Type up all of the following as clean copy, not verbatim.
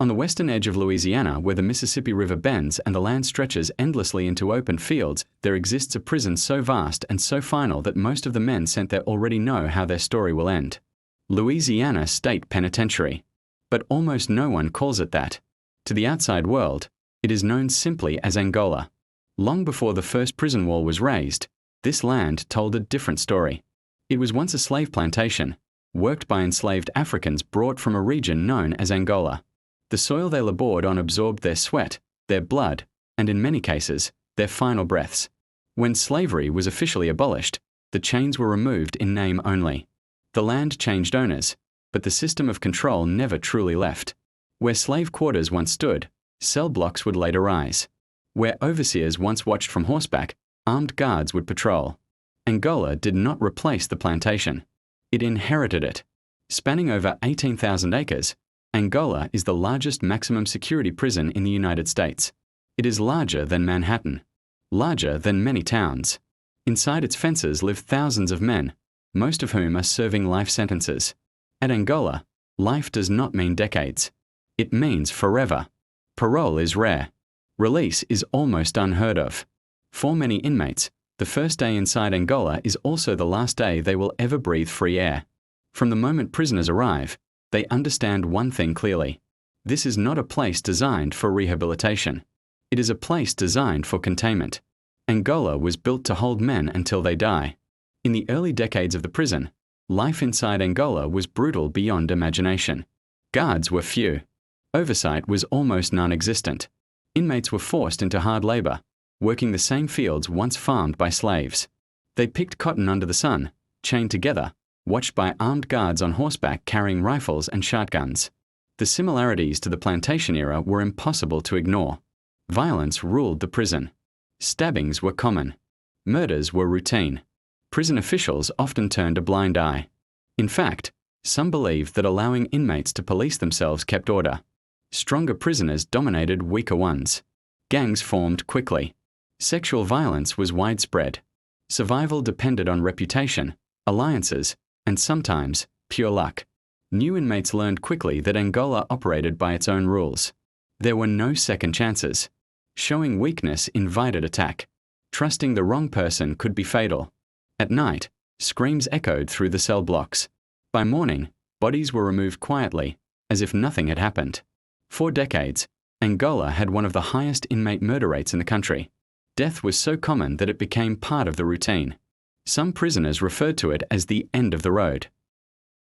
On the western edge of Louisiana, where the Mississippi River bends and the land stretches endlessly into open fields, there exists a prison so vast and so final that most of the men sent there already know how their story will end. Louisiana State Penitentiary. But almost no one calls it that. To the outside world, it is known simply as Angola. Long before the first prison wall was raised, this land told a different story. It was once a slave plantation, worked by enslaved Africans brought from a region known as Angola. The soil they labored on absorbed their sweat, their blood, and in many cases, their final breaths. When slavery was officially abolished, the chains were removed in name only. The land changed owners, but the system of control never truly left. Where slave quarters once stood, cell blocks would later rise. Where overseers once watched from horseback, armed guards would patrol. Angola did not replace the plantation. It inherited it. Spanning over 18,000 acres, Angola is the largest maximum security prison in the United States. It is larger than Manhattan, larger than many towns. Inside its fences live thousands of men, most of whom are serving life sentences. At Angola, life does not mean decades. It means forever. Parole is rare. Release is almost unheard of. For many inmates, the first day inside Angola is also the last day they will ever breathe free air. From the moment prisoners arrive, they understand one thing clearly. This is not a place designed for rehabilitation. It is a place designed for containment. Angola was built to hold men until they die. In the early decades of the prison, life inside Angola was brutal beyond imagination. Guards were few. Oversight was almost non-existent. Inmates were forced into hard labor, working the same fields once farmed by slaves. They picked cotton under the sun, chained together, watched by armed guards on horseback carrying rifles and shotguns. The similarities to the plantation era were impossible to ignore. Violence ruled the prison. Stabbings were common. Murders were routine. Prison officials often turned a blind eye. In fact, some believed that allowing inmates to police themselves kept order. Stronger prisoners dominated weaker ones. Gangs formed quickly. Sexual violence was widespread. Survival depended on reputation, alliances, and sometimes pure luck. New inmates learned quickly that Angola operated by its own rules. There were no second chances. Showing weakness invited attack. Trusting the wrong person could be fatal. At night, screams echoed through the cell blocks. By morning, bodies were removed quietly, as if nothing had happened. For decades, Angola had one of the highest inmate murder rates in the country. Death was so common that it became part of the routine. Some prisoners referred to it as the end of the road.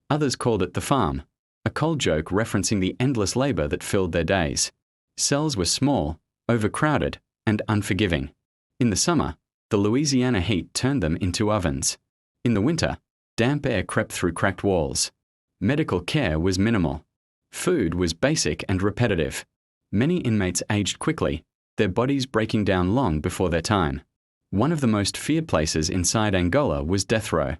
Others called it the farm, a cold joke referencing the endless labor that filled their days. Cells were small, overcrowded, and unforgiving. In the summer, the Louisiana heat turned them into ovens. In the winter, damp air crept through cracked walls. Medical care was minimal. Food was basic and repetitive. Many inmates aged quickly, their bodies breaking down long before their time. One of the most feared places inside Angola was death row.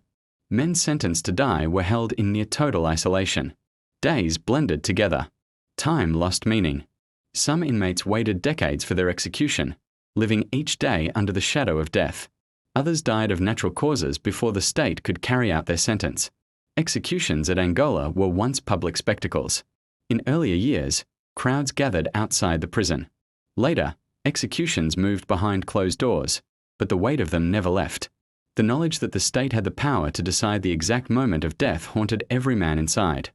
Men sentenced to die were held in near total isolation. Days blended together. Time lost meaning. Some inmates waited decades for their execution, living each day under the shadow of death. Others died of natural causes before the state could carry out their sentence. Executions at Angola were once public spectacles. In earlier years, crowds gathered outside the prison. Later, executions moved behind closed doors, but the weight of them never left. The knowledge that the state had the power to decide the exact moment of death haunted every man inside.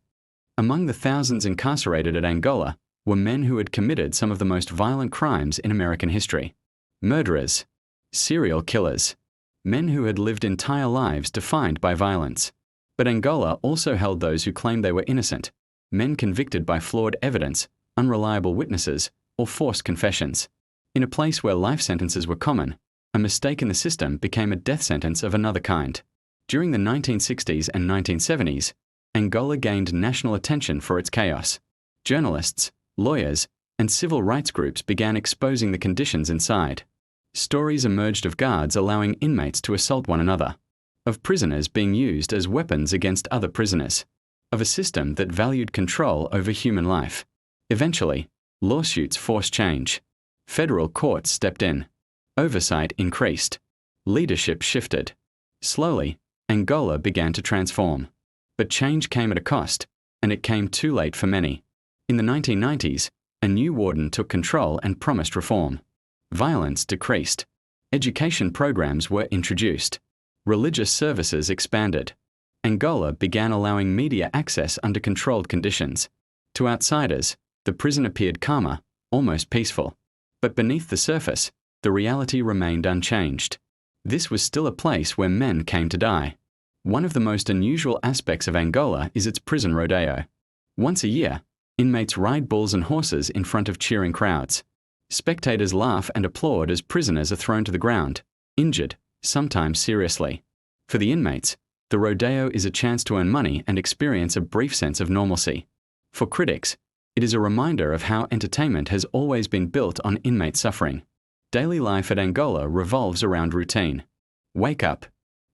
Among the thousands incarcerated at Angola were men who had committed some of the most violent crimes in American history. Murderers, serial killers, men who had lived entire lives defined by violence. But Angola also held those who claimed they were innocent, men convicted by flawed evidence, unreliable witnesses, or forced confessions. In a place where life sentences were common, a mistake in the system became a death sentence of another kind. During the 1960s and 1970s, Angola gained national attention for its chaos. Journalists, lawyers, and civil rights groups began exposing the conditions inside. Stories emerged of guards allowing inmates to assault one another, of prisoners being used as weapons against other prisoners, of a system that valued control over human life. Eventually, lawsuits forced change. Federal courts stepped in. Oversight increased. Leadership shifted. Slowly, Angola began to transform. But change came at a cost, and it came too late for many. In the 1990s, a new warden took control and promised reform. Violence decreased. Education programs were introduced. Religious services expanded. Angola began allowing media access under controlled conditions. To outsiders, the prison appeared calmer, almost peaceful. But beneath the surface, the reality remained unchanged. This was still a place where men came to die. One of the most unusual aspects of Angola is its prison rodeo. Once a year, inmates ride bulls and horses in front of cheering crowds. Spectators laugh and applaud as prisoners are thrown to the ground, injured, sometimes seriously. For the inmates, the rodeo is a chance to earn money and experience a brief sense of normalcy. For critics, it is a reminder of how entertainment has always been built on inmate suffering. Daily life at Angola revolves around routine. Wake up,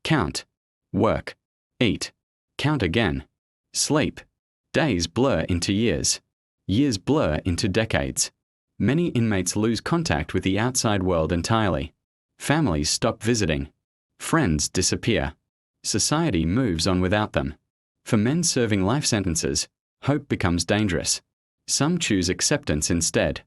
count, work, eat, count again, sleep. Days blur into years. Years blur into decades. Many inmates lose contact with the outside world entirely. Families stop visiting. Friends disappear. Society moves on without them. For men serving life sentences, hope becomes dangerous. Some choose acceptance instead.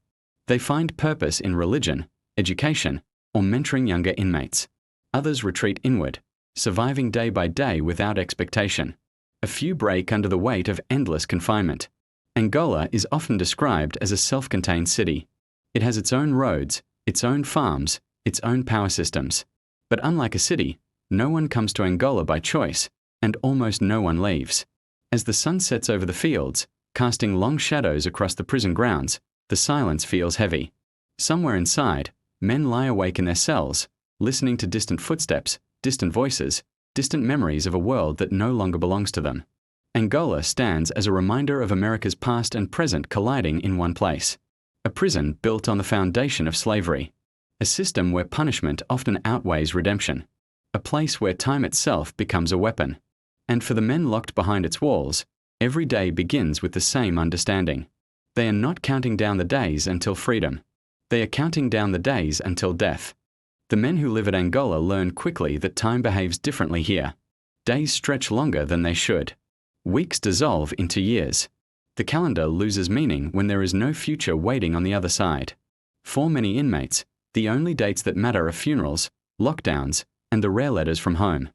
They find purpose in religion, education, or mentoring younger inmates. Others retreat inward, surviving day by day without expectation. A few break under the weight of endless confinement. Angola is often described as a self-contained city. It has its own roads, its own farms, its own power systems. But unlike a city, no one comes to Angola by choice, and almost no one leaves. As the sun sets over the fields, casting long shadows across the prison grounds, the silence feels heavy. Somewhere inside, men lie awake in their cells, listening to distant footsteps, distant voices, distant memories of a world that no longer belongs to them. Angola stands as a reminder of America's past and present colliding in one place. A prison built on the foundation of slavery. A system where punishment often outweighs redemption. A place where time itself becomes a weapon. And for the men locked behind its walls, every day begins with the same understanding. They are not counting down the days until freedom. They are counting down the days until death. The men who live at Angola learn quickly that time behaves differently here. Days stretch longer than they should. Weeks dissolve into years. The calendar loses meaning when there is no future waiting on the other side. For many inmates, the only dates that matter are funerals, lockdowns, and the rare letters from home.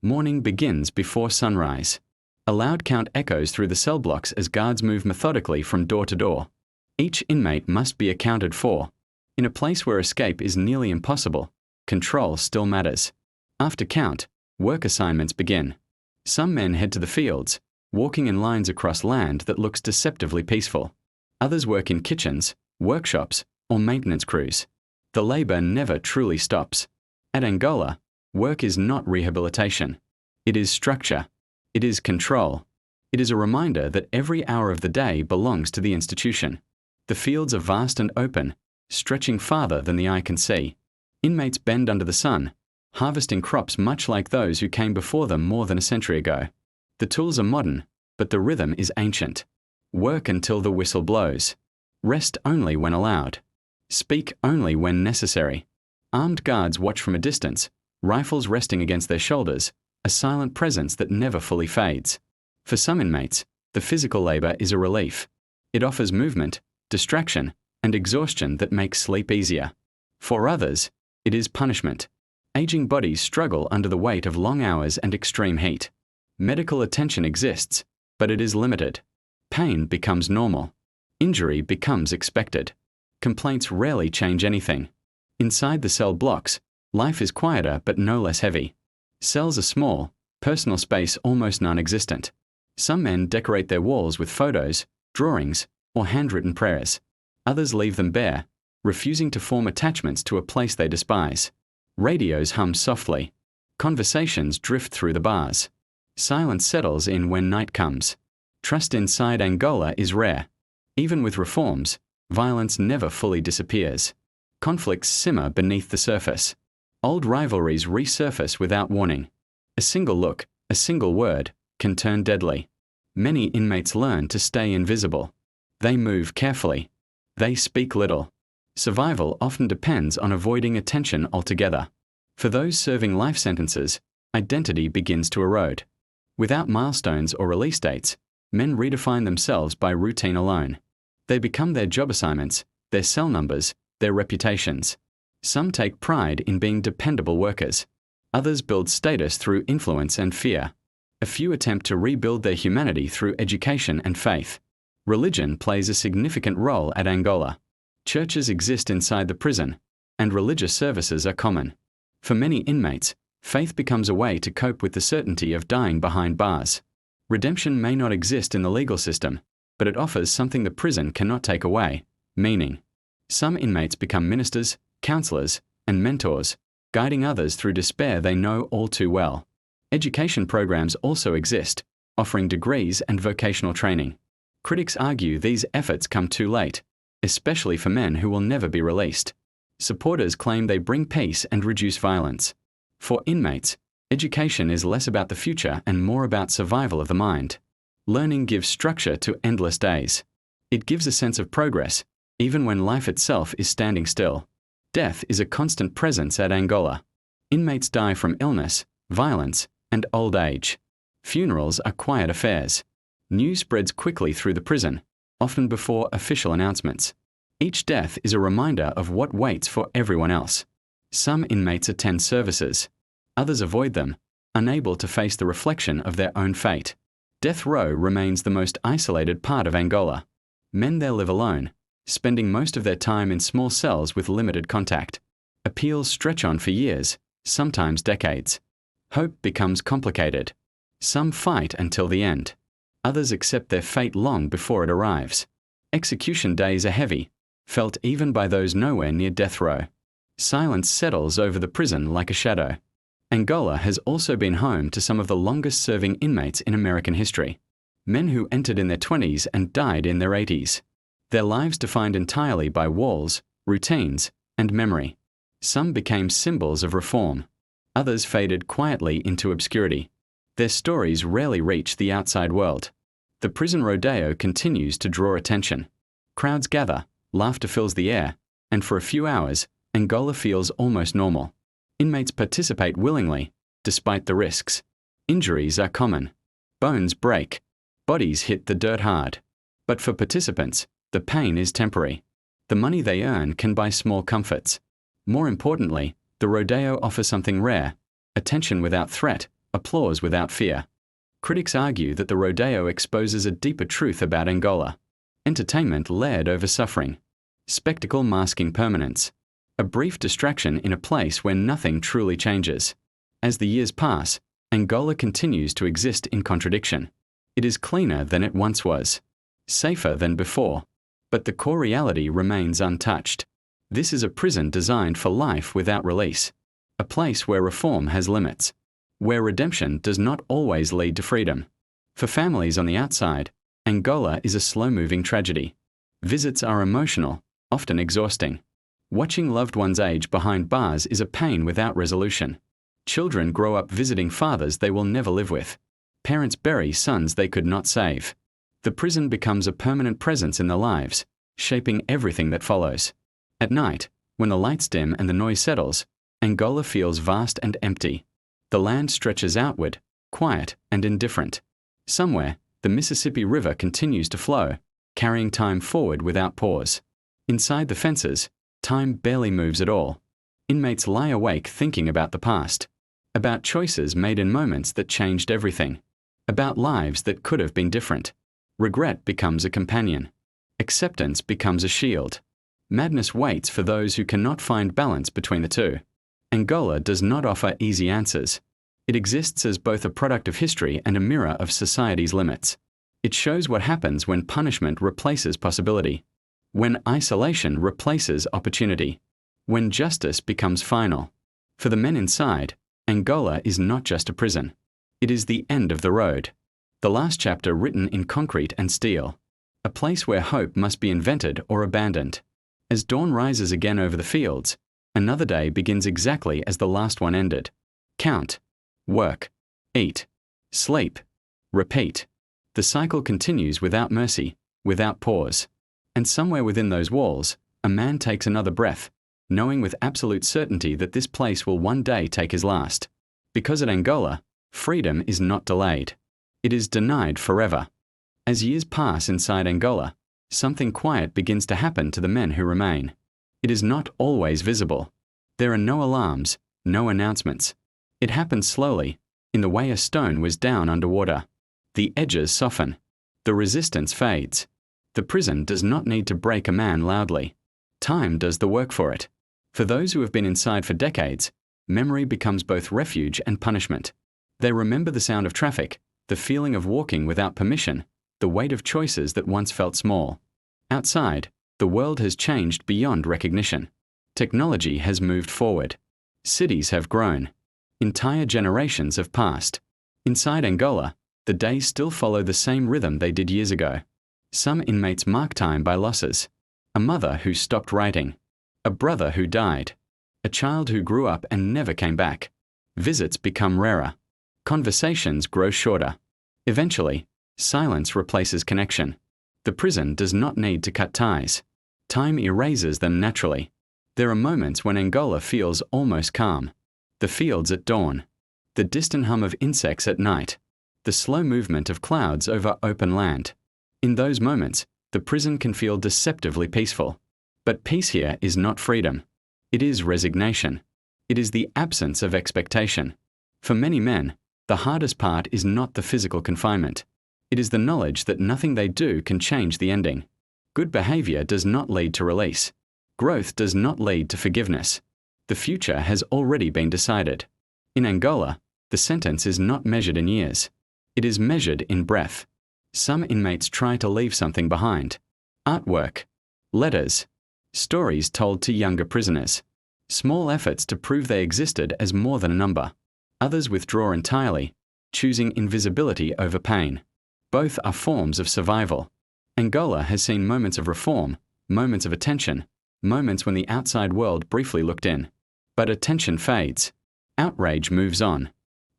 Morning begins before sunrise. A loud count echoes through the cell blocks as guards move methodically from door to door. Each inmate must be accounted for. In a place where escape is nearly impossible, control still matters. After count, work assignments begin. Some men head to the fields, walking in lines across land that looks deceptively peaceful. Others work in kitchens, workshops, or maintenance crews. The labor never truly stops. At Angola, work is not rehabilitation. It is structure. It is control. It is a reminder that every hour of the day belongs to the institution. The fields are vast and open, stretching farther than the eye can see. Inmates bend under the sun, harvesting crops much like those who came before them more than a century ago. The tools are modern, but the rhythm is ancient. Work until the whistle blows. Rest only when allowed. Speak only when necessary. Armed guards watch from a distance, rifles resting against their shoulders, a silent presence that never fully fades. For some inmates, the physical labor is a relief. It offers movement, distraction, and exhaustion that makes sleep easier. For others, it is punishment. Aging bodies struggle under the weight of long hours and extreme heat. Medical attention exists, but it is limited. Pain becomes normal. Injury becomes expected. Complaints rarely change anything. Inside the cell blocks, life is quieter but no less heavy. Cells are small, personal space almost non-existent. Some men decorate their walls with photos, drawings, or handwritten prayers. Others leave them bare, refusing to form attachments to a place they despise. Radios hum softly. Conversations drift through the bars. Silence settles in when night comes. Trust inside Angola is rare. Even with reforms, violence never fully disappears. Conflicts simmer beneath the surface. Old rivalries resurface without warning. A single look, a single word, can turn deadly. Many inmates learn to stay invisible. They move carefully. They speak little. Survival often depends on avoiding attention altogether. For those serving life sentences, identity begins to erode. Without milestones or release dates, men redefine themselves by routine alone. They become their job assignments, their cell numbers, their reputations. Some take pride in being dependable workers. Others build status through influence and fear. A few attempt to rebuild their humanity through education and faith. Religion plays a significant role at Angola. Churches exist inside the prison, and religious services are common. For many inmates, faith becomes a way to cope with the certainty of dying behind bars. Redemption may not exist in the legal system, but it offers something the prison cannot take away: meaning. Some inmates become ministers, counselors, and mentors, guiding others through despair they know all too well. Education programs also exist, offering degrees and vocational training. Critics argue these efforts come too late, especially for men who will never be released. Supporters claim they bring peace and reduce violence. For inmates, education is less about the future and more about survival of the mind. Learning gives structure to endless days. It gives a sense of progress, even when life itself is standing still. Death is a constant presence at Angola. Inmates die from illness, violence, and old age. Funerals are quiet affairs. News spreads quickly through the prison, often before official announcements. Each death is a reminder of what waits for everyone else. Some inmates attend services. Others avoid them, unable to face the reflection of their own fate. Death row remains the most isolated part of Angola. Men there live alone, spending most of their time in small cells with limited contact. Appeals stretch on for years, sometimes decades. Hope becomes complicated. Some fight until the end. Others accept their fate long before it arrives. Execution days are heavy, felt even by those nowhere near death row. Silence settles over the prison like a shadow. Angola has also been home to some of the longest-serving inmates in American history. Men who entered in their 20s and died in their 80s. Their lives defined entirely by walls, routines, and memory. Some became symbols of reform. Others faded quietly into obscurity. Their stories rarely reach the outside world. The prison rodeo continues to draw attention. Crowds gather, laughter fills the air, and for a few hours, Angola feels almost normal. Inmates participate willingly, despite the risks. Injuries are common. Bones break. Bodies hit the dirt hard. But for participants, the pain is temporary. The money they earn can buy small comforts. More importantly, the rodeo offers something rare: attention without threat, applause without fear. Critics argue that the rodeo exposes a deeper truth about Angola. Entertainment layered over suffering. Spectacle masking permanence. A brief distraction in a place where nothing truly changes. As the years pass, Angola continues to exist in contradiction. It is cleaner than it once was, safer than before, but the core reality remains untouched. This is a prison designed for life without release, a place where reform has limits, where redemption does not always lead to freedom. For families on the outside, Angola is a slow-moving tragedy. Visits are emotional, often exhausting. Watching loved ones age behind bars is a pain without resolution. Children grow up visiting fathers they will never live with. Parents bury sons they could not save. The prison becomes a permanent presence in their lives, shaping everything that follows. At night, when the lights dim and the noise settles, Angola feels vast and empty. The land stretches outward, quiet and indifferent. Somewhere, the Mississippi River continues to flow, carrying time forward without pause. Inside the fences, time barely moves at all. Inmates lie awake thinking about the past, about choices made in moments that changed everything, about lives that could have been different. Regret becomes a companion. Acceptance becomes a shield. Madness waits for those who cannot find balance between the two. Angola does not offer easy answers. It exists as both a product of history and a mirror of society's limits. It shows what happens when punishment replaces possibility, when isolation replaces opportunity, when justice becomes final. For the men inside, Angola is not just a prison. It is the end of the road, the last chapter written in concrete and steel, a place where hope must be invented or abandoned. As dawn rises again over the fields, another day begins exactly as the last one ended. Count, work, eat, sleep, repeat. The cycle continues without mercy, without pause. And somewhere within those walls, a man takes another breath, knowing with absolute certainty that this place will one day take his last. Because at Angola, freedom is not delayed. It is denied forever. As years pass inside Angola, Something quiet begins to happen to the men who remain. It is not always visible. There are no alarms, no announcements. It happens slowly, in the way a stone was down underwater. The edges soften. The resistance fades. The prison does not need to break a man loudly. Time does the work for it. For those who have been inside for decades, memory becomes both refuge and punishment. They remember the sound of traffic, the feeling of walking without permission, the weight of choices that once felt small. Outside, the world has changed beyond recognition. Technology has moved forward. Cities have grown. Entire generations have passed. Inside Angola, the days still follow the same rhythm they did years ago. Some inmates mark time by losses. A mother who stopped writing. A brother who died. A child who grew up and never came back. Visits become rarer. Conversations grow shorter. Eventually, silence replaces connection. The prison does not need to cut ties. Time erases them naturally. There are moments when Angola feels almost calm. The fields at dawn. The distant hum of insects at night. The slow movement of clouds over open land. In those moments, the prison can feel deceptively peaceful. But peace here is not freedom. It is resignation. It is the absence of expectation. For many men, the hardest part is not the physical confinement. It is the knowledge that nothing they do can change the ending. Good behavior does not lead to release. Growth does not lead to forgiveness. The future has already been decided. In Angola, the sentence is not measured in years. It is measured in breath. Some inmates try to leave something behind. Artwork, letters, stories told to younger prisoners. Small efforts to prove they existed as more than a number. Others withdraw entirely, choosing invisibility over pain. Both are forms of survival. Angola has seen moments of reform, moments of attention, moments when the outside world briefly looked in. But attention fades. Outrage moves on.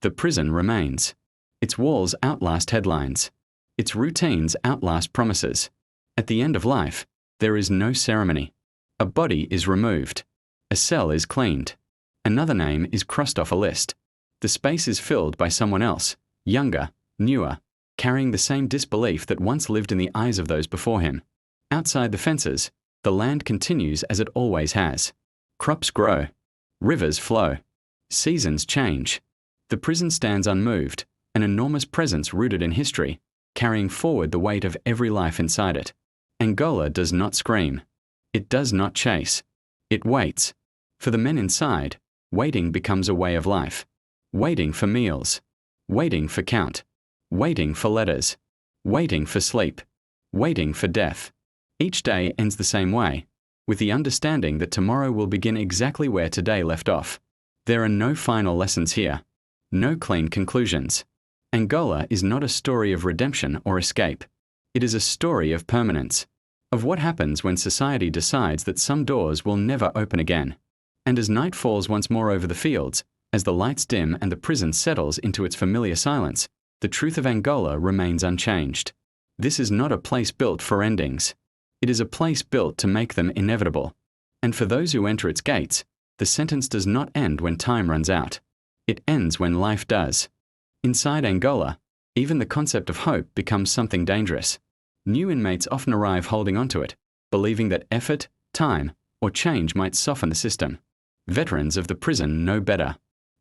The prison remains. Its walls outlast headlines. Its routines outlast promises. At the end of life, there is no ceremony. A body is removed. A cell is cleaned. Another name is crossed off a list. The space is filled by someone else, younger, newer, carrying the same disbelief that once lived in the eyes of those before him. Outside the fences, the land continues as it always has. Crops grow. Rivers flow. Seasons change. The prison stands unmoved, an enormous presence rooted in history, carrying forward the weight of every life inside it. Angola does not scream. It does not chase. It waits. For the men inside, waiting becomes a way of life. Waiting for meals. Waiting for count. Waiting for letters. Waiting for sleep. Waiting for death. Each day ends the same way, with the understanding that tomorrow will begin exactly where today left off. There are no final lessons here. No clean conclusions. Angola is not a story of redemption or escape. It is a story of permanence, of what happens when society decides that some doors will never open again. And as night falls once more over the fields, as the lights dim and the prison settles into its familiar silence, the truth of Angola remains unchanged. This is not a place built for endings. It is a place built to make them inevitable. And for those who enter its gates, the sentence does not end when time runs out. It ends when life does. Inside Angola, even the concept of hope becomes something dangerous. New inmates often arrive holding onto it, believing that effort, time, or change might soften the system. Veterans of the prison know better.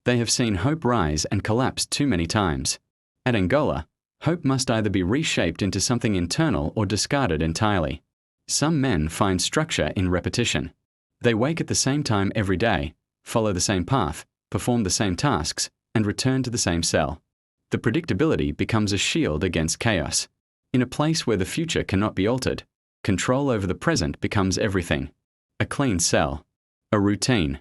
They have seen hope rise and collapse too many times. At Angola, hope must either be reshaped into something internal or discarded entirely. Some men find structure in repetition. They wake at the same time every day, follow the same path, perform the same tasks, and return to the same cell. The predictability becomes a shield against chaos. In a place where the future cannot be altered, control over the present becomes everything. A clean cell. A routine.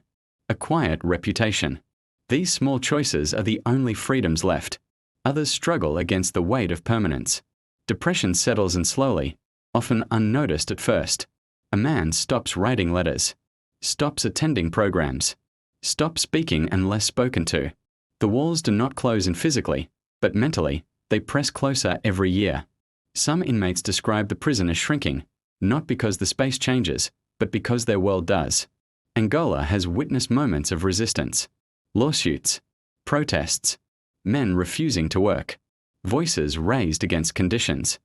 A quiet reputation. These small choices are the only freedoms left. Others struggle against the weight of permanence. Depression settles in slowly, often unnoticed at first. A man stops writing letters, stops attending programs, stops speaking unless spoken to. The walls do not close in physically, but mentally, they press closer every year. Some inmates describe the prison as shrinking, not because the space changes, but because their world does. Angola has witnessed moments of resistance. Lawsuits, protests, men refusing to work, voices raised against conditions.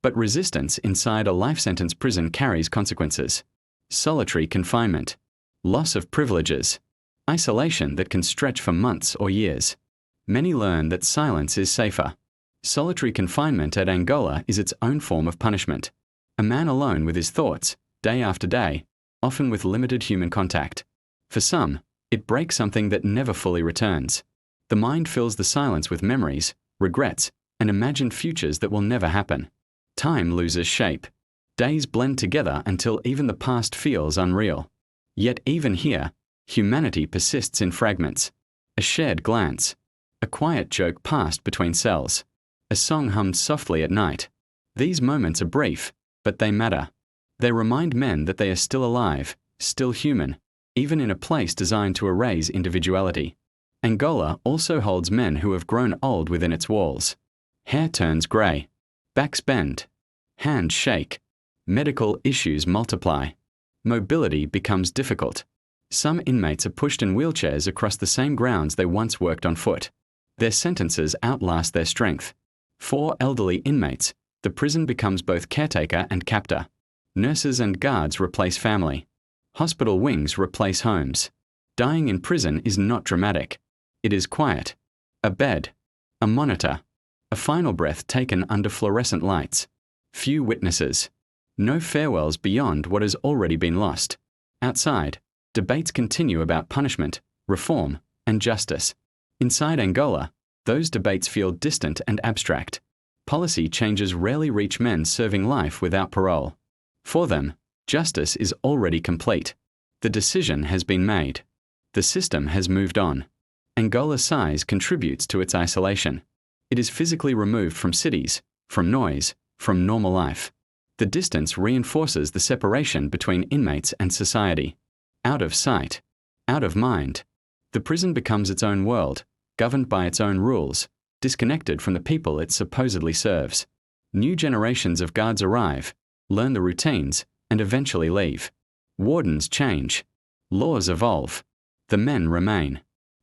But resistance inside a life sentence prison carries consequences. Solitary confinement, loss of privileges, isolation that can stretch for months or years. Many learn that silence is safer. Solitary confinement at Angola is its own form of punishment. A man alone with his thoughts, day after day, often with limited human contact. For some, it breaks something that never fully returns. The mind fills the silence with memories, regrets, and imagined futures that will never happen. Time loses shape. Days blend together until even the past feels unreal. Yet even here, humanity persists in fragments. A shared glance, a quiet joke passed between cells, a song hummed softly at night. These moments are brief, but they matter. They remind men that they are still alive, still human, even in a place designed to erase individuality. Angola also holds men who have grown old within its walls. Hair turns grey, backs bend, hands shake, medical issues multiply. Mobility becomes difficult. Some inmates are pushed in wheelchairs across the same grounds they once worked on foot. Their sentences outlast their strength. For elderly inmates, the prison becomes both caretaker and captor. Nurses and guards replace family. Hospital wings replace homes. Dying in prison is not dramatic. It is quiet. A bed, a monitor, a final breath taken under fluorescent lights. Few witnesses. No farewells beyond what has already been lost. Outside, debates continue about punishment, reform, and justice. Inside Angola, those debates feel distant and abstract. Policy changes rarely reach men serving life without parole. For them, justice is already complete. The decision has been made. The system has moved on. Angola's size contributes to its isolation. It is physically removed from cities, from noise, from normal life. The distance reinforces the separation between inmates and society. Out of sight, out of mind. The prison becomes its own world, governed by its own rules, disconnected from the people it supposedly serves. New generations of guards arrive, learn the routines, and eventually leave. Wardens change. Laws evolve. The men remain.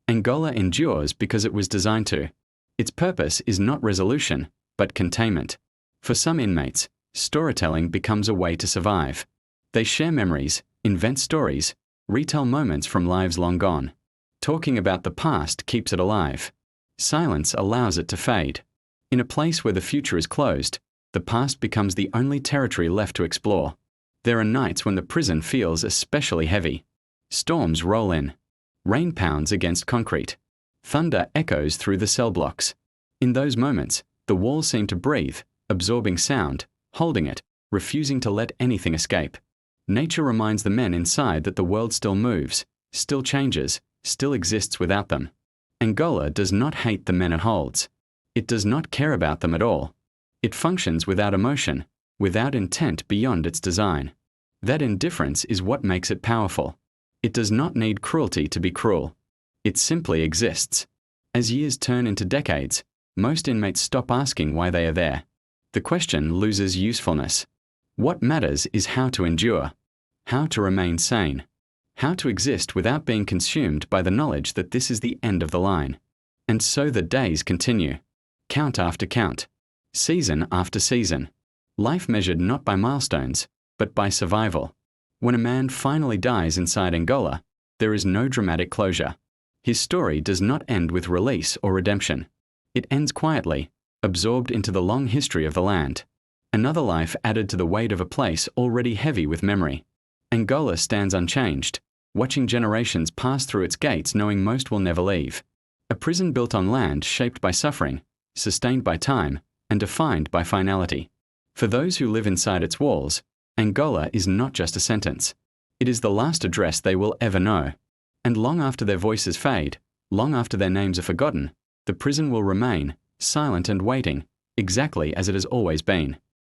Angola endures because it was designed to. Its purpose is not resolution, but containment. For some inmates, storytelling becomes a way to survive. They share memories, invent stories, retell moments from lives long gone. Talking about the past keeps it alive. Silence allows it to fade. In a place where the future is closed, the past becomes the only territory left to explore. There are nights when the prison feels especially heavy. Storms roll in. Rain pounds against concrete. Thunder echoes through the cell blocks. In those moments, the walls seem to breathe, absorbing sound, holding it, refusing to let anything escape. Nature reminds the men inside that the world still moves, still changes, still exists without them. Angola does not hate the men it holds. It does not care about them at all. It functions without emotion, without intent beyond its design. That indifference is what makes it powerful. It does not need cruelty to be cruel. It simply exists. As years turn into decades, most inmates stop asking why they are there. The question loses usefulness. What matters is how to endure, how to remain sane, how to exist without being consumed by the knowledge that this is the end of the line. And so the days continue. Count after count. Season after season. Life measured not by milestones, but by survival. When a man finally dies inside Angola, there is no dramatic closure. His story does not end with release or redemption. It ends quietly, absorbed into the long history of the land. Another life added to the weight of a place already heavy with memory. Angola stands unchanged, watching generations pass through its gates knowing most will never leave. A prison built on land shaped by suffering, sustained by time, and defined by finality. For those who live inside its walls, Angola is not just a sentence. It is the last address they will ever know. And long after their voices fade, long after their names are forgotten, the prison will remain, silent and waiting, exactly as it has always been.